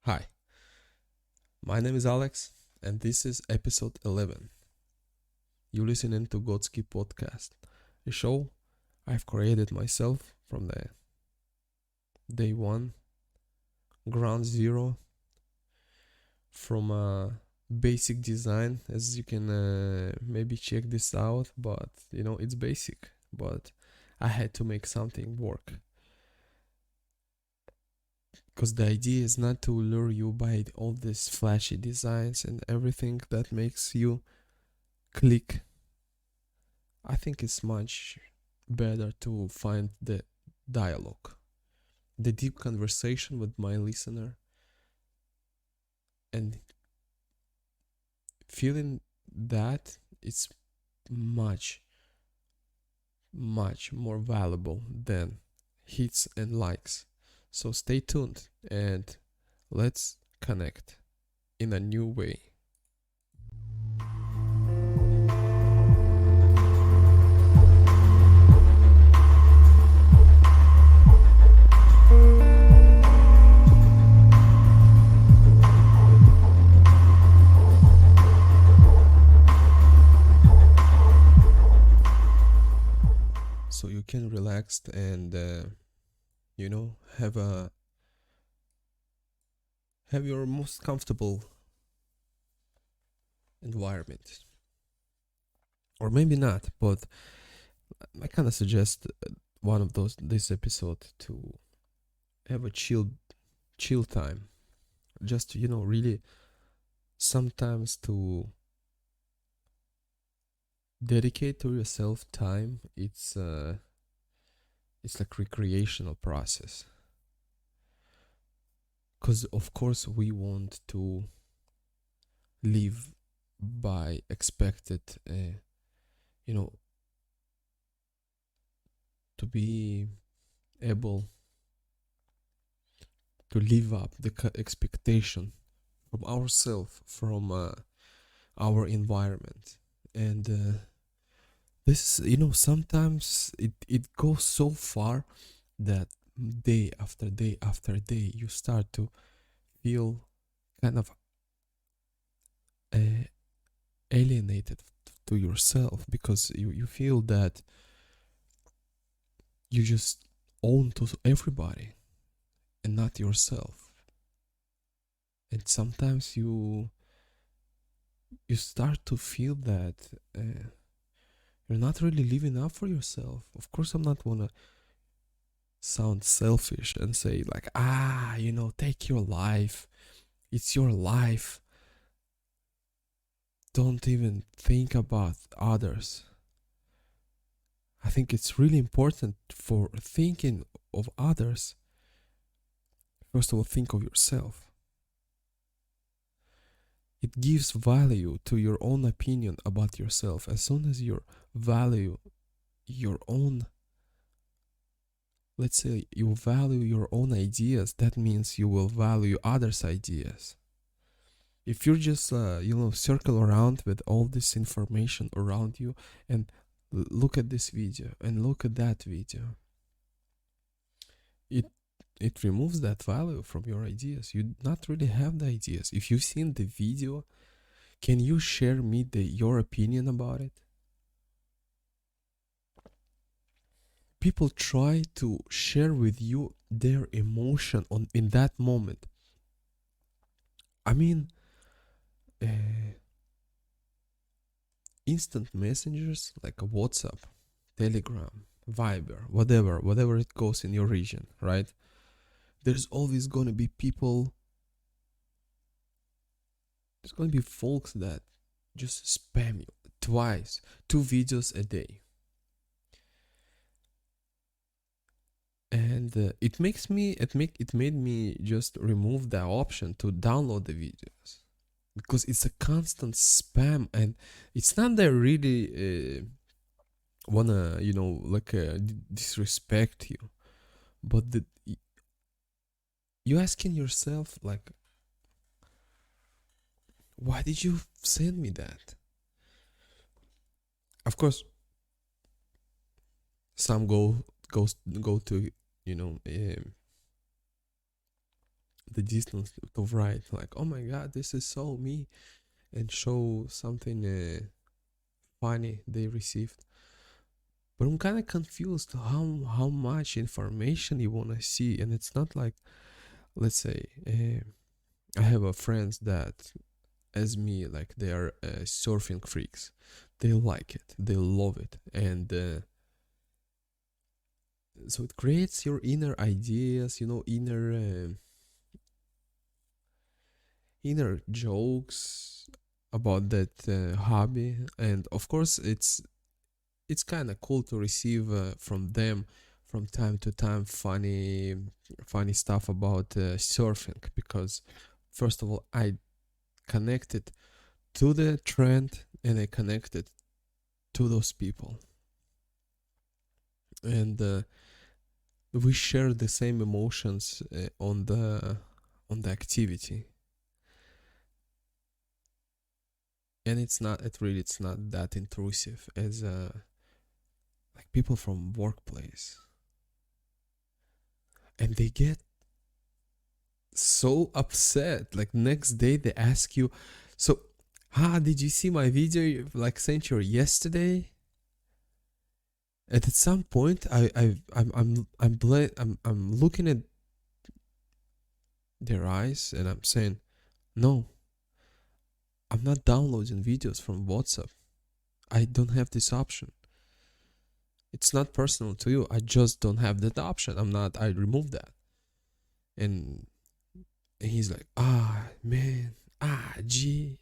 Hi, my name is Alex, and this is episode 11. You listening to Godsky podcast, a show I've created myself from the day one, ground zero, from a basic design. As you can maybe check this out, but it's basic. But I had to make something work because the idea is not to lure you by all these flashy designs and everything that makes you click. I think it's much better to find the dialogue, the deep conversation with my listener, and feeling that it's much, much more valuable than hits and likes. So stay tuned and let's connect in a new way. So you can relax and have your most comfortable environment, or maybe not, but I kind of suggest one of those this episode to have a chill time, just really sometimes to dedicate to yourself time. It's like recreational process, because of course we want to live by expected you know to be able to live up the expectation from ourselves, from our environment. And this sometimes it goes so far that day after day after day you start to feel kind of uh, alienated to yourself, because you feel that you just own to everybody and not yourself. And sometimes you start to feel that you're not really living up for yourself. Of course, I'm not wanna sound selfish and say like, take your life. It's your life. Don't even think about others. I think it's really important for thinking of others. First of all, think of yourself. It gives value to your own opinion about yourself. As soon as you value your own, let's say you value your own ideas, that means you will value others' ideas. If you're just circle around with all this information around you and look at this video and look at that video, it removes that value from your ideas. You not really have the ideas. If you've seen the video, can you share me your opinion about it? People try to share with you their emotion in that moment. I mean, instant messengers like a WhatsApp, Telegram, Viber, whatever it goes in your region, right? There's always gonna be people. There's gonna be folks that just spam you twice, 2 videos a day, and it made me just remove the option to download the videos, because it's a constant spam, and it's not that really wanna disrespect you, but you asking yourself like, why did you send me that? Of course, some go to the distance to write like, oh my god, this is so me, and show something funny they received. But I'm kind of confused how much information you want to see, and it's not like, let's say, I have a friends that, as me, like they are surfing freaks. They like it, they love it, and so it creates your inner ideas, inner jokes about that hobby. And of course it's kind of cool to receive from them from time to time funny stuff about surfing, because first of all I connected to the trend and I connected to those people, and we share the same emotions on the activity. And it's not that intrusive as like people from workplace, and they get so upset. Like next day they ask you, so did you see my video like sent you yesterday? And at some point I'm looking at their eyes and I'm saying, no, I'm not downloading videos from WhatsApp. I don't have this option. It's not personal to you. I just don't have that option. I removed that. And he's like, man, gee.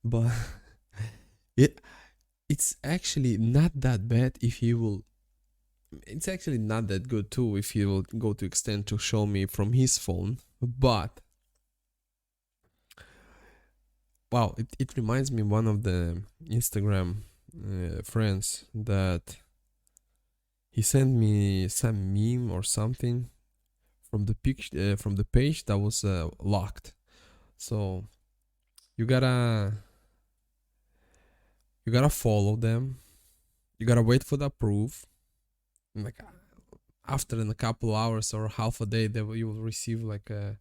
But it, it's actually not that bad if you will. It's actually not that good too if he will go to extent to show me from his phone. But wow, it reminds me one of the Instagram friends that he sent me some meme or something from the from the page that was locked. So you gotta follow them. You gotta wait for the approve. And like after in a couple hours or half a day, you will receive like a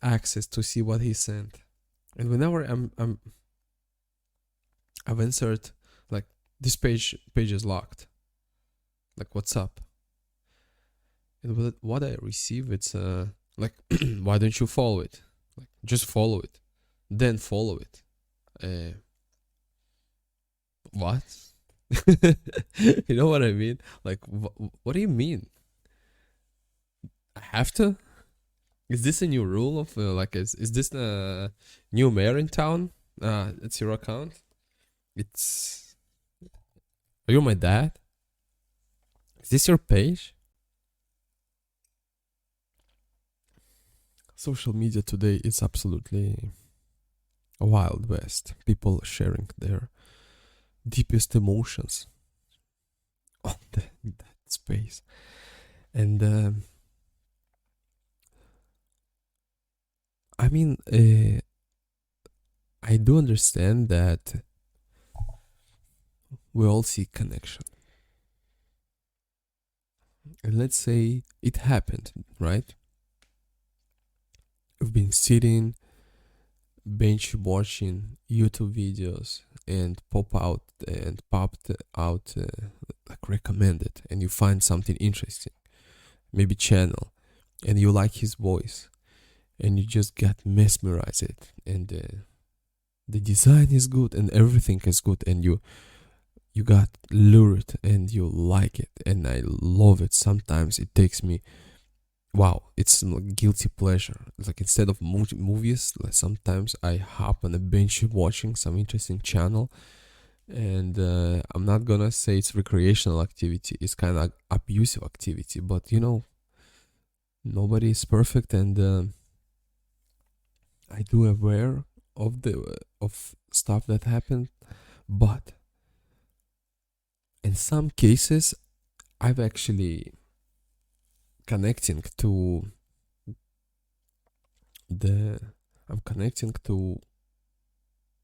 access to see what he sent. And whenever I've answered like this page is locked. Like what's up? And what I receive, it's like why don't you follow it? Like just follow it, then follow it. What? You know what I mean? Like what do you mean? I have to? Is this a new rule of like is this a new mayor in town? It's your account. It's are you my dad? Is this your page? Social media today is absolutely a wild west. People sharing their deepest emotions on that space. And I mean, I do understand that we all seek connection. And let's say it happened, right? We've been sitting, bench watching YouTube videos and popped out like recommended, and you find something interesting, maybe channel, and you like his voice, and you just get mesmerized, and the design is good and everything is good, and you got lured and you like it, and I love it. Sometimes it takes me, wow, it's like guilty pleasure. Like instead of movies, like sometimes I hop on a bench watching some interesting channel, and I'm not gonna say it's recreational activity. It's kind of abusive activity, but nobody is perfect, and I do aware of of stuff that happened, but in some cases, I've actually connecting to I'm connecting to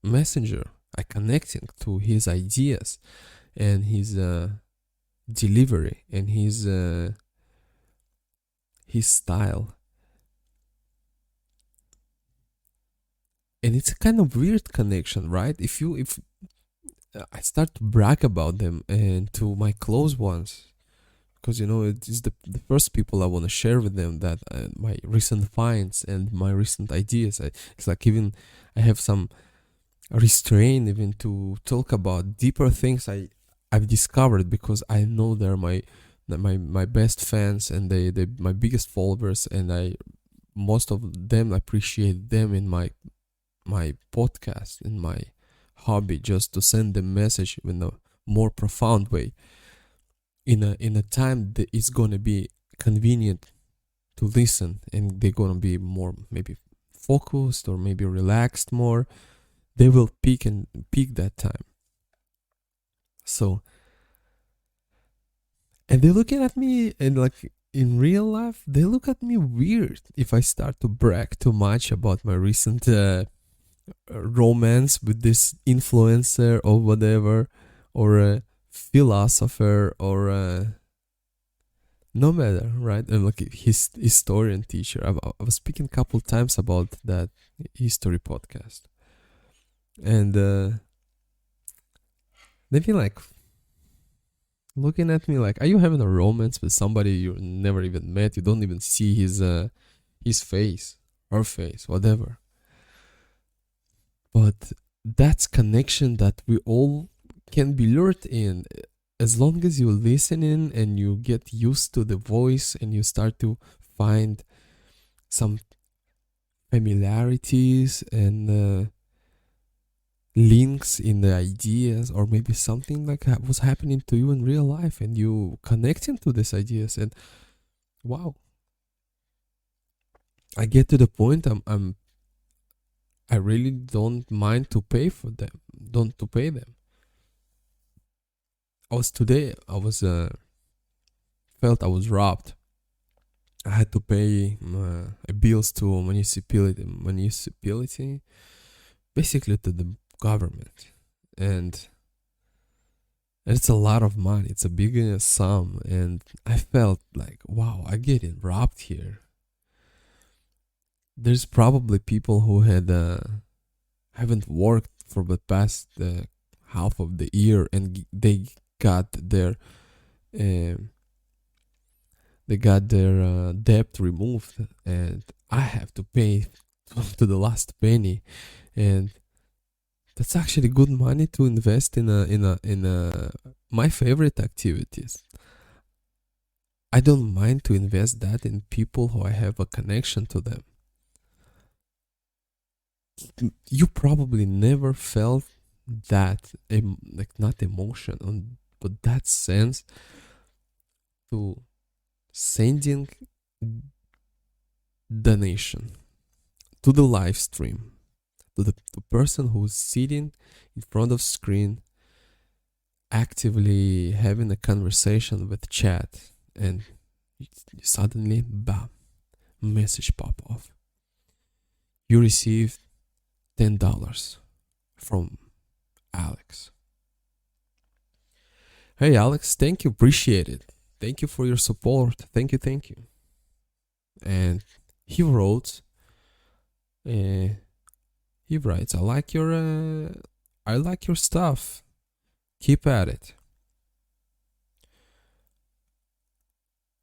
Messenger. I connecting to his ideas and his delivery and his style. and it's a kind of weird connection, right? If I start to brag about them and to my close ones, because it is the first people I want to share with them that my recent finds and my recent ideas. It's like even I have some restraint even to talk about deeper things I've discovered, because I know they're my best fans, and they my biggest followers, and I most of them appreciate them in my podcast, in my hobby, just to send them message in a more profound way, in a time that is gonna be convenient to listen, and they're gonna be more maybe focused or maybe relaxed more. They will peak that time. So, and they're looking at me, and like in real life they look at me weird if I start to brag too much about my recent romance with this influencer or whatever, or a philosopher, or a no matter, right? I'm like a historian teacher. I was speaking a couple times about that history podcast, and they feel like looking at me like, are you having a romance with somebody you never even met? You don't even see his face, her face, whatever. But that's connection that we all can be lured in, as long as you listen in and you get used to the voice and you start to find some familiarities and links in the ideas, or maybe something like that was happening to you in real life, and you connecting to these ideas, and wow, I get to the point I really don't mind to pay for them, don't to pay them. I was felt I was robbed. I had to pay bills to a municipality, basically to the government, and it's a lot of money. It's a big sum, and I felt like, wow, I'm getting robbed here. There's probably people who had haven't worked for the past half of the year, and they got their uh, debt removed, and I have to pay to the last penny, and that's actually good money to invest in my favorite activities. I don't mind to invest that in people who I have a connection to them. You probably never felt that like not emotion but that sense to sending donation to the live stream, to the person who's sitting in front of screen, actively having a conversation with chat, and suddenly bam, message pop off. You received $10 from Alex. Hey Alex, thank you, appreciate it. Thank you for your support. Thank you, thank you. And he wrote, uh, he writes, I like your stuff. Keep at it.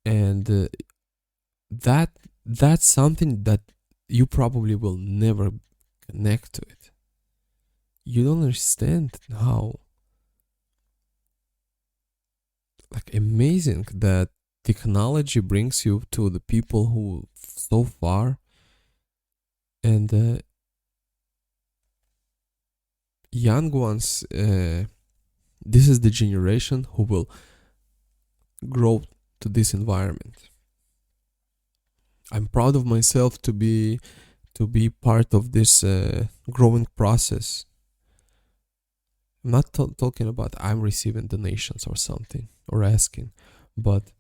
And that's something that you probably will never connect to it. You don't understand how like amazing that technology brings you to the people who so far, and young ones. This is the generation who will grow to this environment. I'm proud of myself to be part of this growing process. I'm not talking about I'm receiving donations or something or asking, but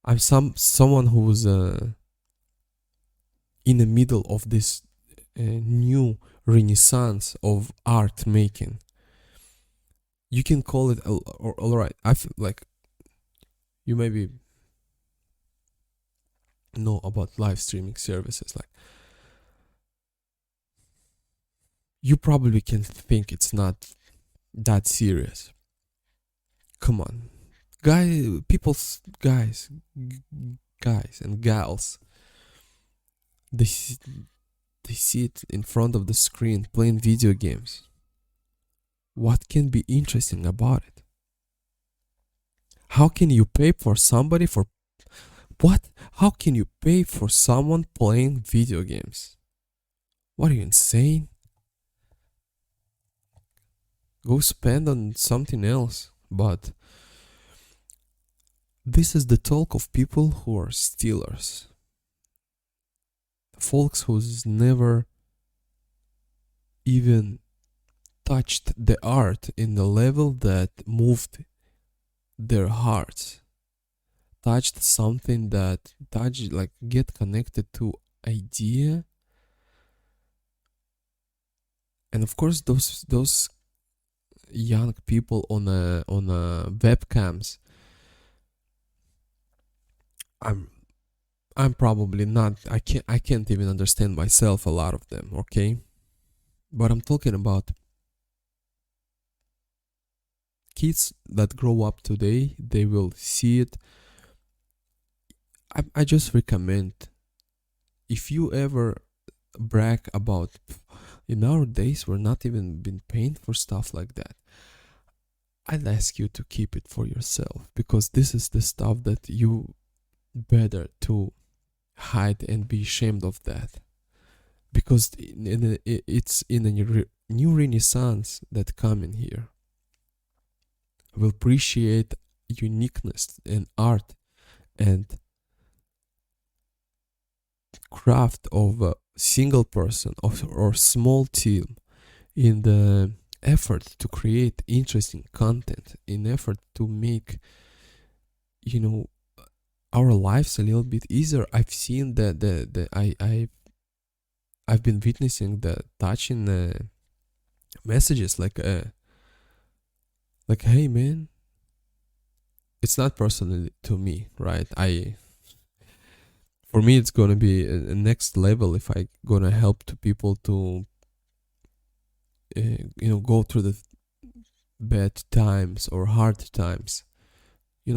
I'm someone who's in the middle of this new renaissance of art making. You can call it all right. I feel like you maybe know about live streaming services. Like you probably can think it's not that serious. Come on, guys and gals, they they sit in front of the screen playing video games. What can be interesting about it? How can you pay for somebody for what? How can you pay for someone playing video games? What, are you insane? Go spend on something else. But this is the talk of people who are stealers. Folks who's never even touched the art in the level that moved their hearts. Touched something that like get connected to idea. And of course those young people on webcams, I'm probably not, I can't even understand myself a lot of them, okay? But I'm talking about kids that grow up today. They will see it. I just recommend, if you ever brag about, in our days we're not even been paying for stuff like that, I'd ask you to keep it for yourself, because this is the stuff that you better to hide and be ashamed of that, because it's in a new renaissance that coming here will appreciate uniqueness and art and craft of a single person or small team, in the effort to create interesting content, in effort to make, you know, our lives a little bit easier. I've seen that I've been witnessing the touching messages like hey man, it's not personal to me, right? For me it's gonna be a next level if I gonna help to people to go through the bad times or hard times,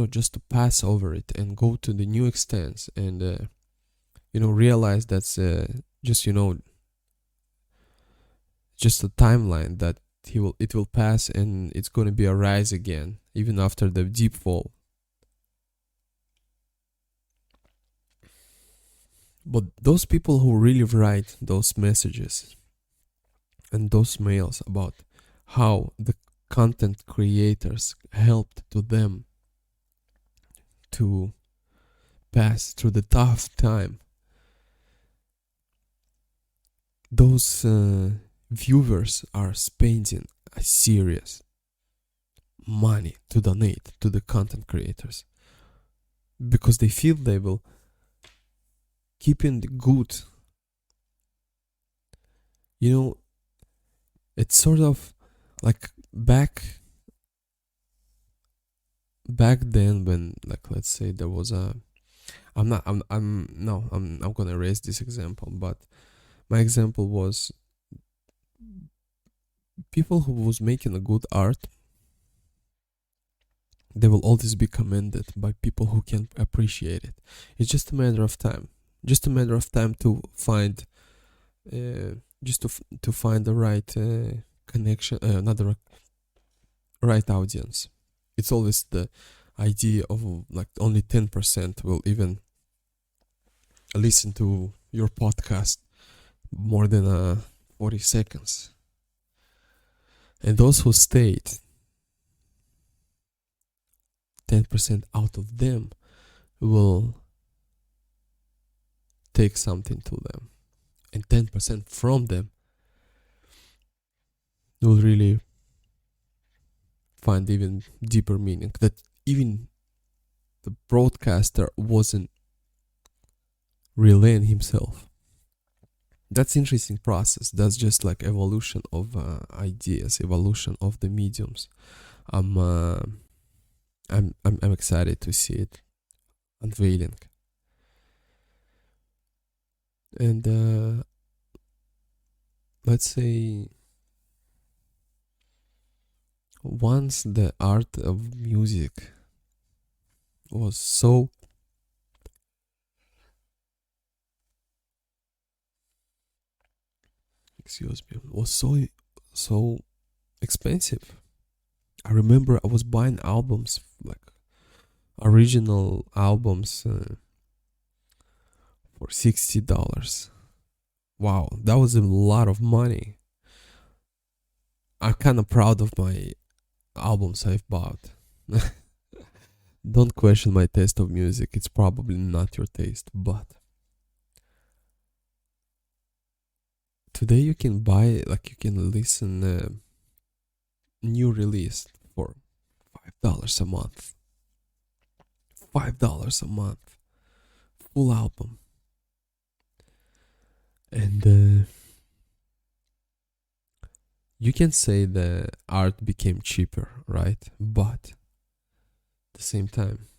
just to pass over it and go to the new extents, and realize that's just just a timeline, that it will pass and it's going to be a rise again even after the deep fall. But those people who really write those messages and those mails about how the content creators helped to them to pass through the tough time, those viewers are spending a serious money to donate to the content creators, because they feel they will keep in the good. It's sort of like back then, when, like, let's say there was a, I'm gonna erase this example, but my example was people who was making a good art, they will always be commended by people who can appreciate it. It's just a matter of time. Just a matter of time to find, to find the right connection, not the right audience. It's always the idea of like only 10% will even listen to your podcast more than 40 seconds. And those who stayed, 10% out of them will take something to them, and 10% from them will really find even deeper meaning that even the broadcaster wasn't relaying himself. That's interesting process. That's just like evolution of ideas, evolution of the mediums. I'm excited to see it unveiling. And let's say Once the art of music was so, excuse me, was so expensive. I remember I was buying albums, like original albums, for $60. Wow, that was a lot of money. I'm kind of proud of my albums I've bought. Don't question my taste of music. It's probably not your taste, but today you can buy, like, you can listen new release for $5 a month. $5 a month, full album, and you can say the art became cheaper, right? But at the same time,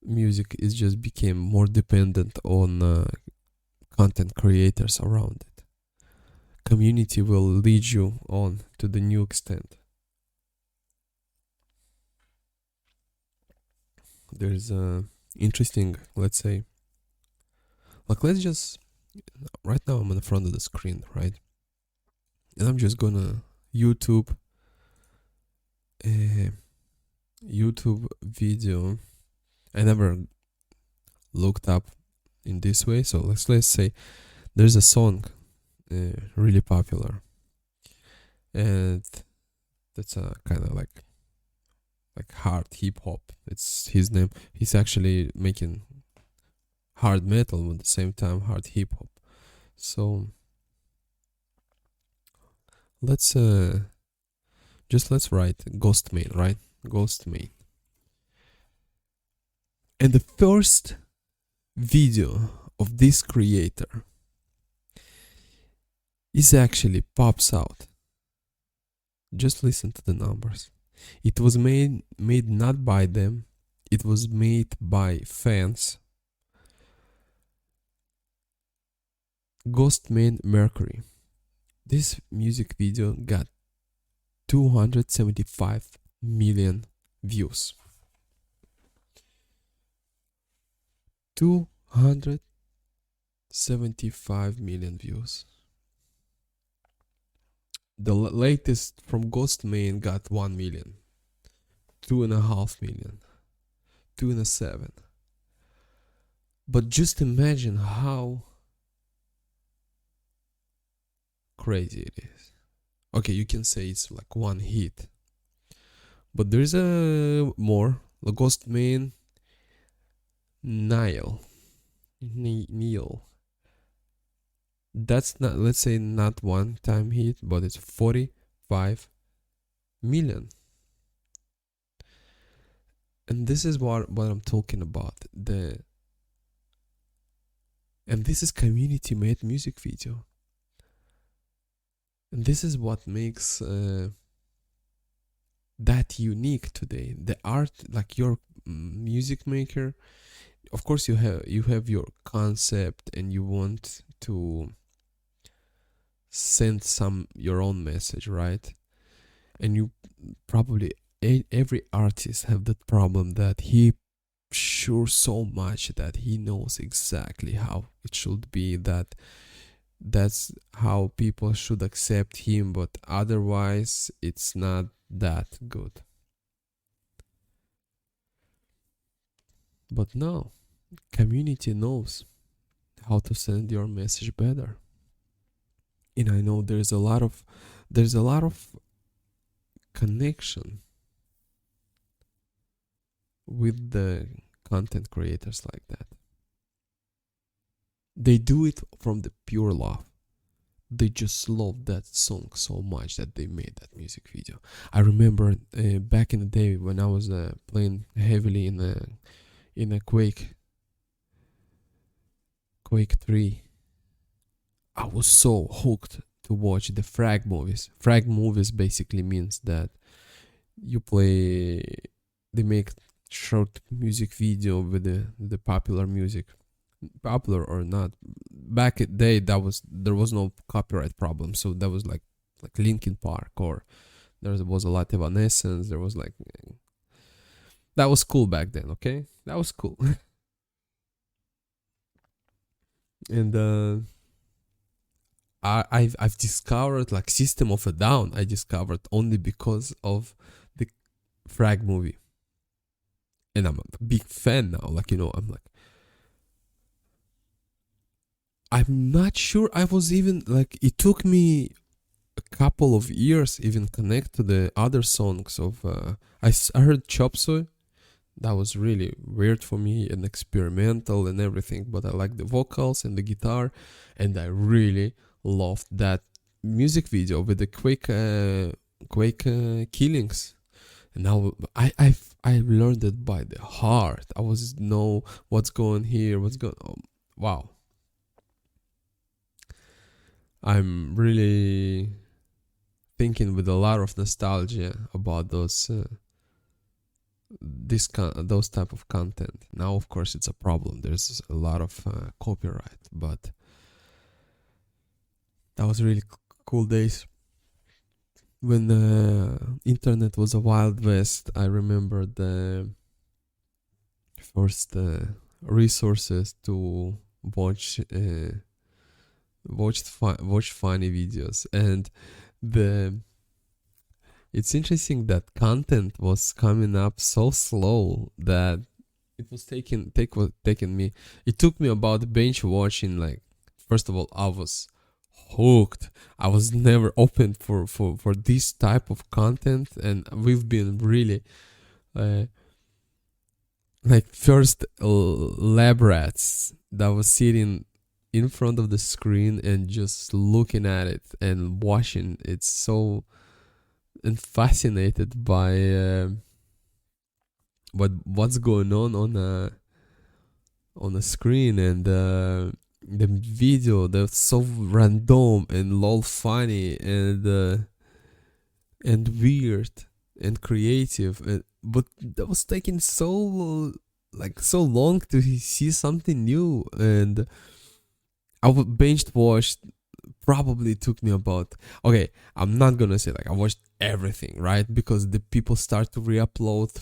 music is just became more dependent on content creators around it. Community will lead you on to the new extent. There's a interesting, let's say, like, let's just, right now I'm in the front of the screen, right? And I'm just gonna uh, YouTube video. I never looked up in this way, so let's say there's a song really popular, and that's a kind of like hard hip hop. It's his name. He's actually making hard metal, but at the same time hard hip hop. So let's let's write Ghost Main, right? Ghost Main. And the first video of this creator is actually pops out. Just listen to the numbers. It was made not by them. It was made by fans. Ghostman Mercury. This music video got 275 million views. 275 million views. The latest from Ghostman got 1 million, 2.5 million, 2.7. But just imagine how crazy it is. Okay, you can say it's like one hit, but there's a more. The Ghostman Neil. That's not, let's say, not one time hit, but it's 45 million. And this is what I'm talking about. And this is community made music video. And this is what makes that unique today. The art, like your music maker, of course you have your concept and you want to send your own message, right? And you probably, every artist have that problem, that he sure so much that he knows exactly how it should be, that's how people should accept him, but otherwise it's not that good. But no, community knows how to send your message better. And I know there's a lot of connection with the content creators like that. They do it from the pure love. They just love that song so much that they made that music video. I remember back in the day when I was playing heavily in a Quake 3. I was so hooked to watch the frag movies. Frag movies basically means that they make short music video with the popular music, popular or not. Back in the day, there was no copyright problem, so that was like like Linkin Park, or there was a lot of Evanescence. There was like that was cool back then. Okay, that was cool. And I've discovered like System of a Down. I discovered only because of the Frag movie, and I'm a big fan now. Like, I'm not sure I was even like, it took me a couple of years even connect to the other songs of I heard Chop Suey. That was really weird for me and experimental and everything, but I like the vocals and the guitar, and I really loved that music video with the Quake killings. And now I've learned it by the heart. I was know what's going here, what's going on. Wow. I'm really thinking with a lot of nostalgia about those those type of content. Now, of course, it's a problem. There's a lot of copyright, but that was really cool days when the internet was a wild west. I remember the first resources to watch watch funny videos, and the it's interesting that content was coming up so slow that it was taking me. It took me about binge watching. Like, first of all, I was hooked. I was never open for this type of content, and we've been really like first lab rats that was sitting in front of the screen and just looking at it and watching it, so and fascinated by what's going on a screen, and the video that's so random and lol funny and weird and creative, but that was taking so long to see something new. And I binged watched, probably took me about, okay, I'm not gonna say like I watched everything, right? Because the people start to re-upload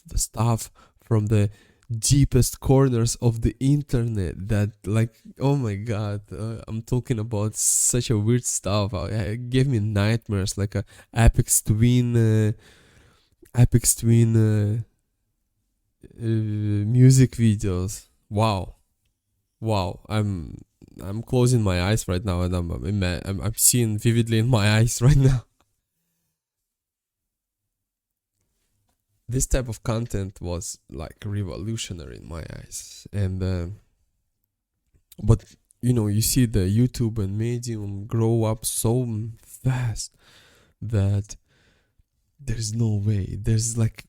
the stuff from the deepest corners of the internet that, like, oh my god, I'm talking about such a weird stuff. It gave me nightmares, like a Apex Twin music videos. Wow, I'm closing my eyes right now, and I'm seeing vividly in my eyes right now. This type of content was like revolutionary in my eyes, and but you see the YouTube and Medium grow up so fast that there's no way. There's like,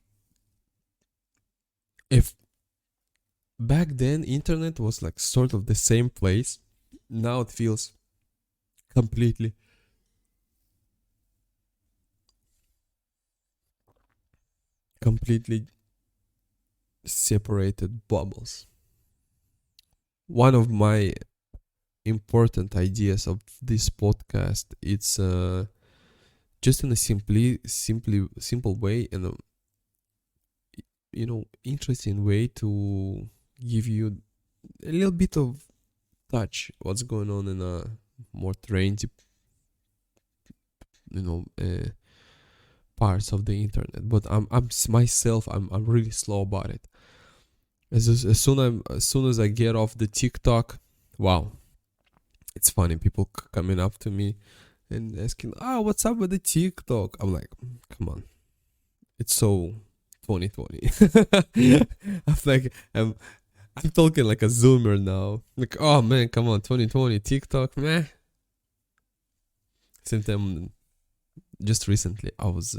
if back then internet was like sort of the same place, now it feels completely separated bubbles. One of my important ideas of this podcast, it's just in a simple way, and a interesting way to give you a little bit of touch what's going on in a more trendy parts of the internet. But I'm myself, I'm really slow about it. As soon as I get off the TikTok, wow, it's funny, people coming up to me and asking, what's up with the TikTok? I'm like, come on, it's so 2020. I'm like, I'm talking like a zoomer now. Like, oh man, come on, 2020 TikTok, meh. Same time, just recently, I was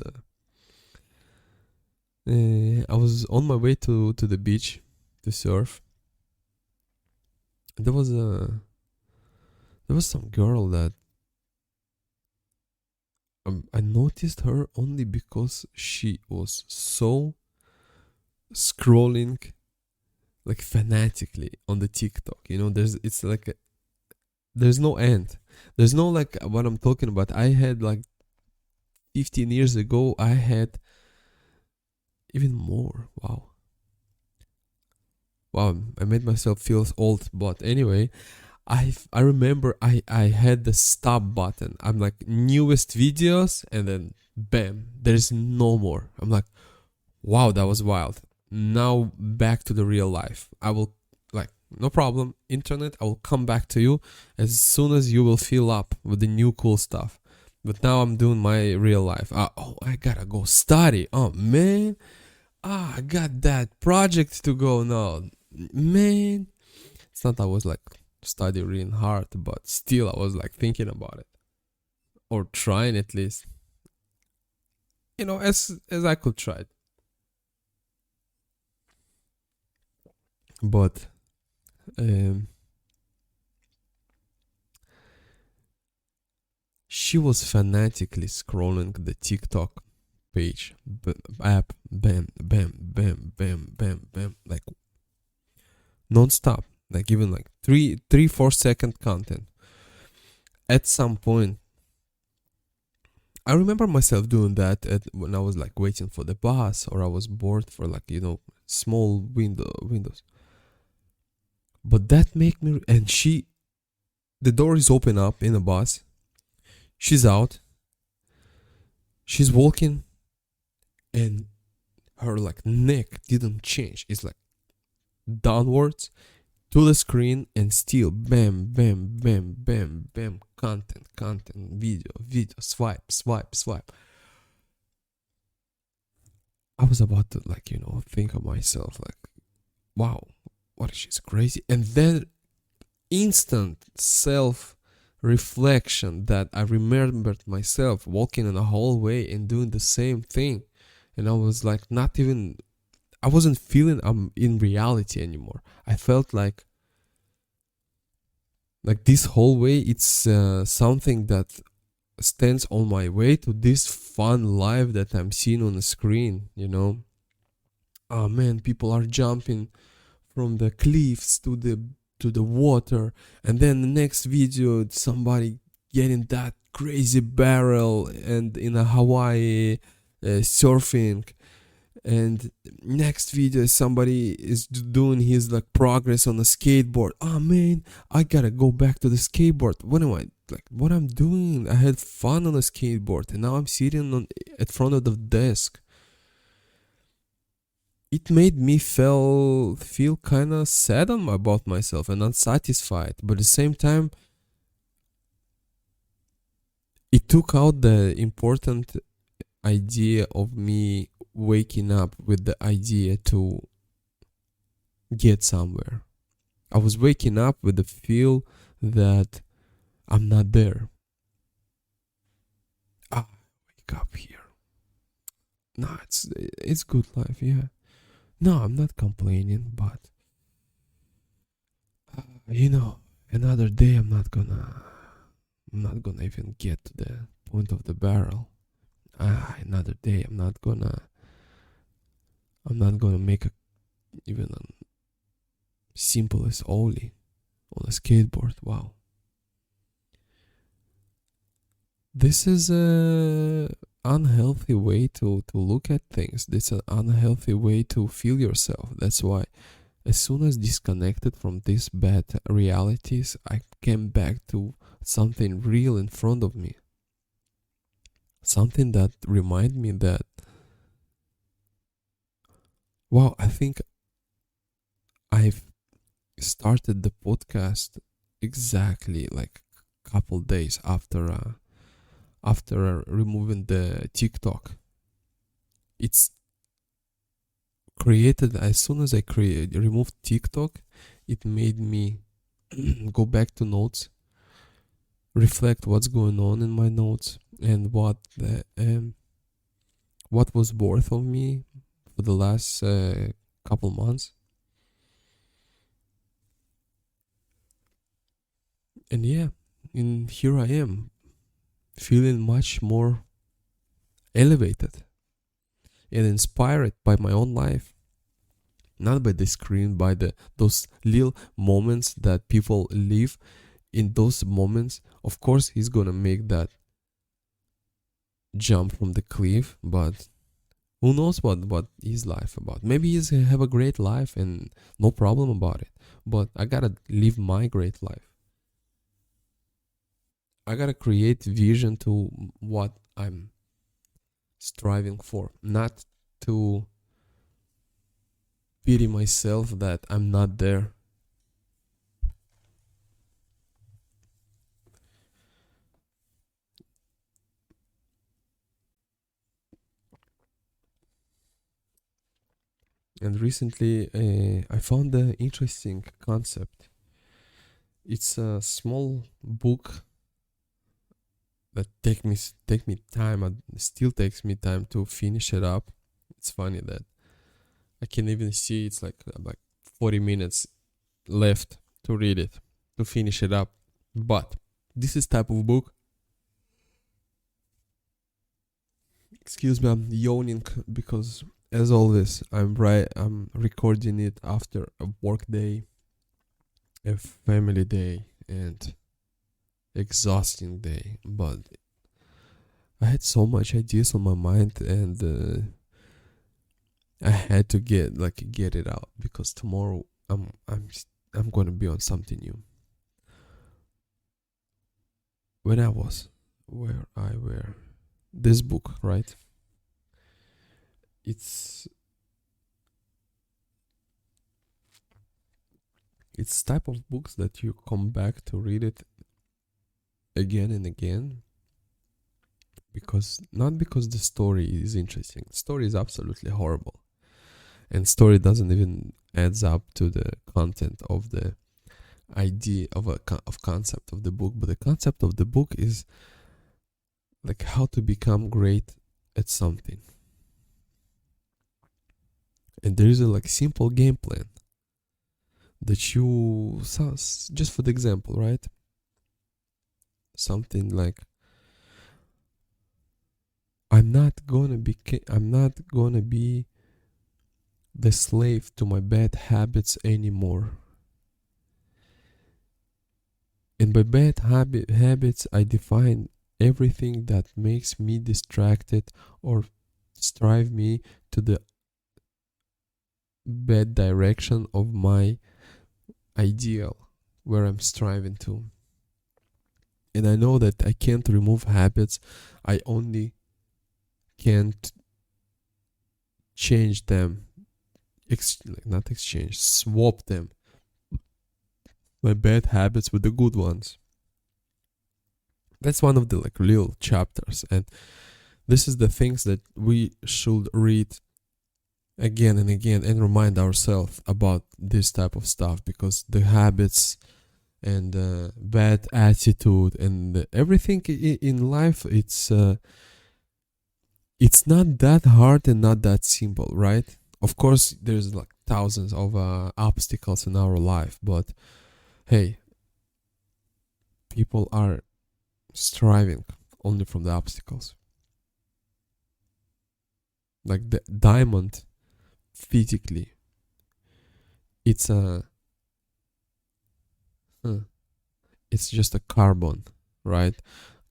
on my way to the beach to surf. There was some girl that I noticed her only because she was so scrolling like fanatically on the TikTok. There's no end. There's no, like, what I'm talking about. I had like 15 years ago, I had even more. Wow, I made myself feel old. But anyway, I remember I had the stop button. I'm like, newest videos, and then bam, there's no more. I'm like, wow, that was wild. Now back to the real life. I will, like, no problem, internet, I will come back to you as soon as you will fill up with the new cool stuff. But now I'm doing my real life. Oh, I gotta go study. Oh man, I got that project to go now. Man, it's not I was like study really hard, but still I was like thinking about it, or trying at least. As I could try. But um, she was fanatically scrolling the TikTok page, app, bam, bam, bam, bam, bam, bam, like non-stop, like even like 4 second content. At some point, I remember myself doing that when I was like waiting for the bus, or I was bored for like small windows. But that make me, and the door is open up in the bus. She's out. She's walking, and her like neck didn't change. It's like downwards to the screen, and still bam, bam, bam, bam, bam, content, video, swipe, swipe, swipe. I was about to like think of myself like, wow, what is she's crazy, and then instant self reflection that I remembered myself walking in the hallway and doing the same thing, and I was like, not even, I wasn't feeling I'm in reality anymore. I felt like this hallway, it's something that stands on my way to this fun life that I'm seeing on the screen. Oh man, people are jumping from the cliffs to the water, and then the next video, somebody getting that crazy barrel and in a Hawaii surfing, and next video somebody is doing his like progress on a skateboard. Oh man, I gotta go back to the skateboard. What I'm doing? I had fun on a skateboard, and now I'm sitting at front of the desk. It made me feel kind of sad about myself and unsatisfied, but at the same time it took out the important idea of me waking up with the idea to get somewhere. I was waking up with the feel that I'm not there. Wake up here. No, it's good life, yeah. No, I'm not complaining, but another day I'm not gonna even get to the point of the barrel. Another day I'm not gonna make even a simplest ollie on a skateboard. Wow. This is a unhealthy way to look at things. This is an unhealthy way to feel yourself. That's why as soon as disconnected from these bad realities, I came back to something real in front of me. Something that remind me that, wow, I think I've started the podcast exactly like a couple days after removing the TikTok. It's created as soon as I removed TikTok. It made me go back to notes, reflect what's going on in my notes, and what was worth of me for the last couple months. And yeah, and here I am, feeling much more elevated and inspired by my own life, not by the screen, by those little moments that people live. In those moments, of course, he's gonna make that jump from the cliff, but who knows what his life about. Maybe he's have a great life and no problem about it, but I gotta live my great life. I gotta create vision to what I'm striving for, not to pity myself that I'm not there. And recently, I found an interesting concept. It's a small book that take me time. And still takes me time to finish it up. It's funny that I can even see it's like 40 minutes left to read it, to finish it up. But this is type of book. Excuse me, I'm yawning because, as always, I'm recording it after a work day, a family day, and exhausting day. But I had so much ideas on my mind, and I had to get it out because tomorrow I'm gonna be on something new. When I was where I were, this book, right? It's it's type of books that you come back to read it again and again, because not because the story is interesting. The story is absolutely horrible, and story doesn't even adds up to the content of the idea of concept of the book. But the concept of the book is like how to become great at something, and there is a like simple game plan that you just for the example, right? Something like, I'm not gonna be the slave to my bad habits anymore. And by habits, I define everything that makes me distracted or strive me to the bad direction of my ideal, where I'm striving to. And I know that I can't remove habits. I only can't change them, not exchange, swap them, my bad habits with the good ones. That's one of the like real chapters, and this is the things that we should read again and again and remind ourselves about this type of stuff, because the habits and bad attitude and everything in life, it's not that hard and not that simple, right? Of course, there's like thousands of obstacles in our life, but hey, people are striving only from the obstacles. Like the diamond, physically, it's it's just a carbon, right?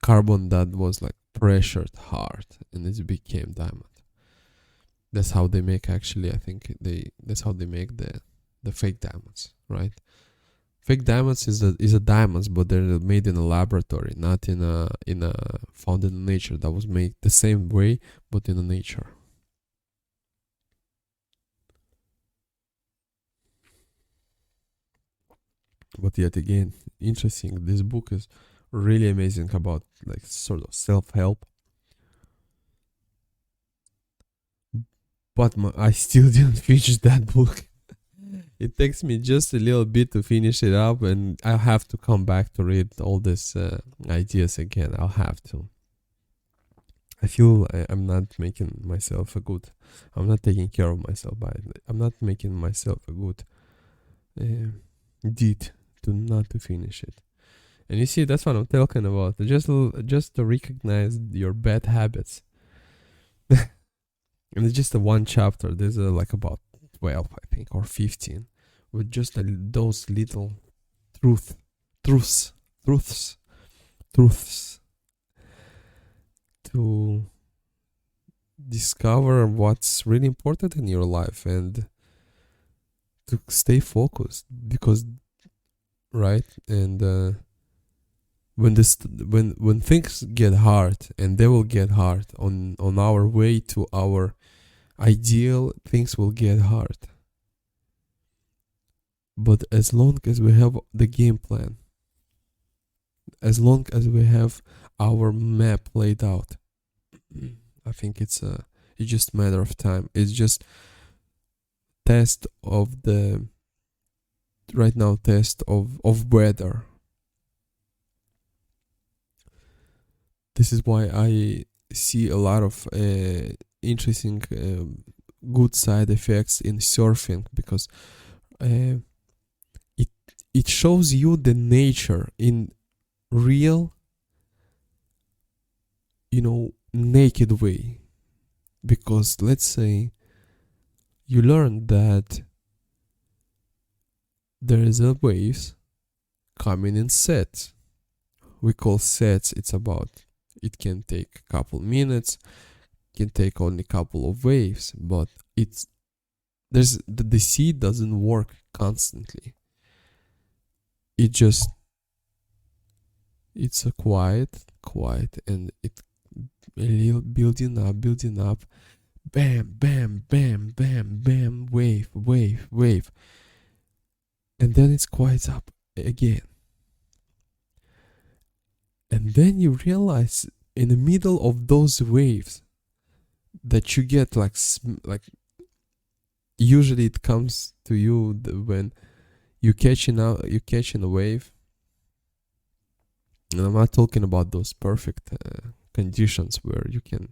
Carbon that was like pressured hard and it became diamond. That's how they make, actually, I think that's how they make the fake diamonds, right? Fake diamonds is a diamonds, but they're made in a laboratory, not in a found in nature. That was made the same way, but in a nature. But yet again, interesting. This book is really amazing about like sort of self help. But I still didn't finish that book. It takes me just a little bit to finish it up, and I'll have to come back to read all these ideas again. I'll have to. I feel I'm not making myself a good. I'm not taking care of myself by. I'm not making myself a good deed to not to finish it. And you see, that's what I'm talking about. Just to recognize your bad habits. And it's just a one chapter. There's like about 12, I think, or 15, with just those little truths, truths to discover what's really important in your life and to stay focused, because right, and when things get hard, and they will get hard on our way to our ideal, things will get hard. But as long as we have the game plan, as long as we have our map laid out, I think it's just a matter of time. It's just test of the right now test of weather. This is why I see a lot of interesting good side effects in surfing, because uh, it it shows you the nature in real, naked way. Because let's say you learn that there is a waves coming in sets. We call sets. It can take a couple minutes, can take only a couple of waves, but the sea doesn't work constantly. It's a quiet, and it a little building up, bam, bam, bam, bam, bam, wave, wave, wave, and then it's quiet up again. And then you realize in the middle of those waves that you get like usually it comes to you when you catching a wave. And I'm not talking about those perfect conditions where you can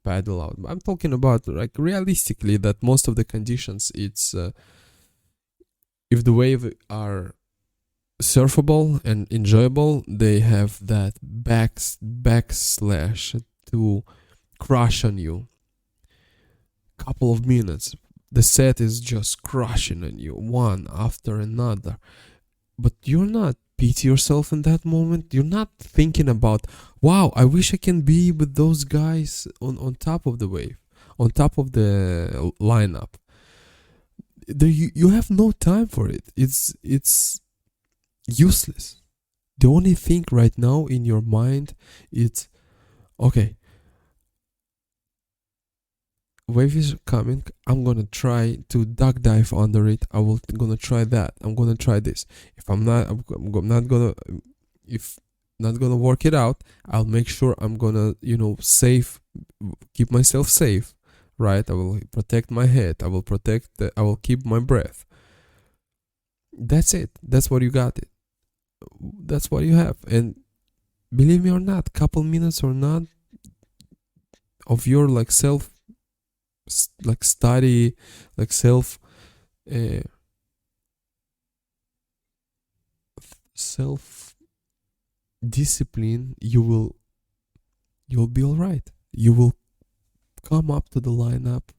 paddle out. I'm talking about like realistically that most of the conditions, it's if the wave are surfable and enjoyable, they have that backslash to crush on you. Couple of minutes, the set is just crushing on you one after another, but you're not pity yourself in that moment. You're not thinking about, wow, I wish I can be with those guys on top of the wave, on top of the lineup. You have no time for it. It's useless. The only thing right now in your mind is, okay, wave is coming, I'm gonna try to duck dive under it. Gonna try that. I'm gonna try this. If I'm not gonna, if not gonna work it out, I'll make sure I'm gonna keep myself safe, right? I will protect my head. I will keep my breath. That's it. That's what you got. It. That's what you have. And believe me or not, couple minutes or not of your study, self self discipline, you'll be all right. You will come up to the lineup.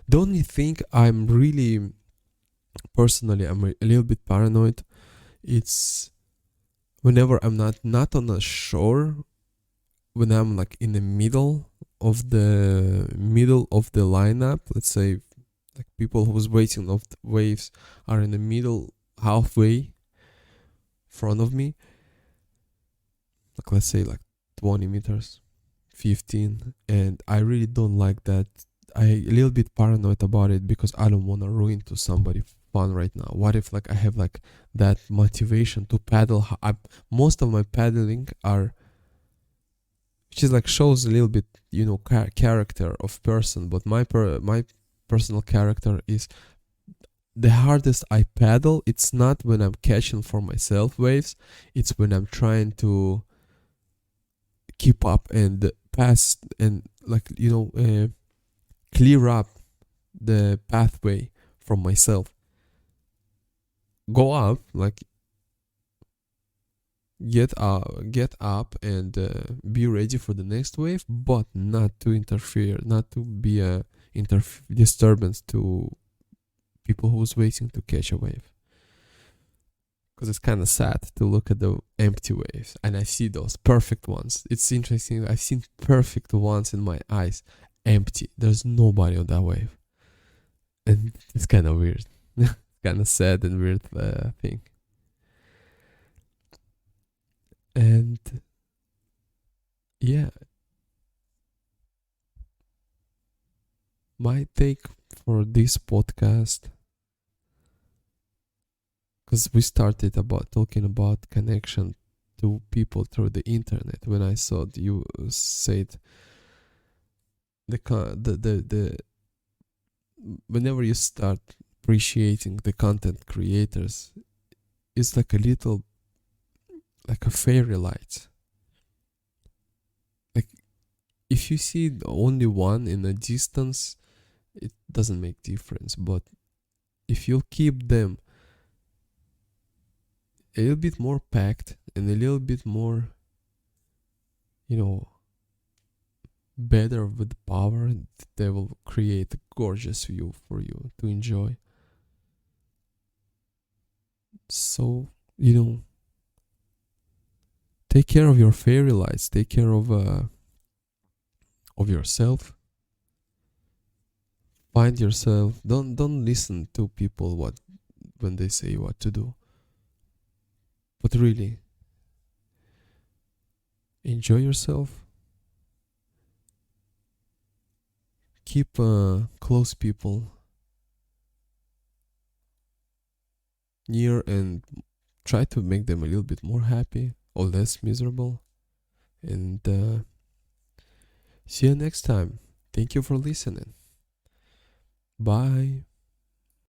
The only thing I'm really personally, I'm a little bit paranoid. It's whenever I'm not on a shore, when I'm like in the middle of the lineup, let's say like people who's waiting of the waves are in the middle, halfway front of me, like let's say like 20 meters, 15, and I really don't like that. I a little bit paranoid about it because I don't want to ruin to somebody fun right now. What if like I have like that motivation to paddle? Most of my paddling are, which is like shows a little bit character of person, but my personal character is the hardest I paddle. It's not when I'm catching for myself waves, it's when I'm trying to keep up and pass and clear up the pathway from myself. Go up, like get up and be ready for the next wave, but not to interfere, not to be a disturbance to people who's waiting to catch a wave. because it's kind of sad to look at the empty waves, and I see those perfect ones. It's interesting. I've seen perfect ones in my eyes, empty. There's nobody on that wave, and it's kind of weird, kind of sad and weird thing. And yeah, my take for this podcast, because we started about talking about connection to people through the internet. When I saw you said the whenever you start appreciating the content creators, it's like a little, like a fairy light. Like, if you see only one in a distance, it doesn't make difference. But if you keep them a little bit more packed and a little bit more, you know, better with power, they will create a gorgeous view for you to enjoy. So, take care of your fairy lights, take care of yourself. Find yourself. Don't listen to people when they say what to do. But really, enjoy yourself. Keep close people near and try to make them a little bit more happy or less miserable. And see you next time. Thank you for listening. Bye.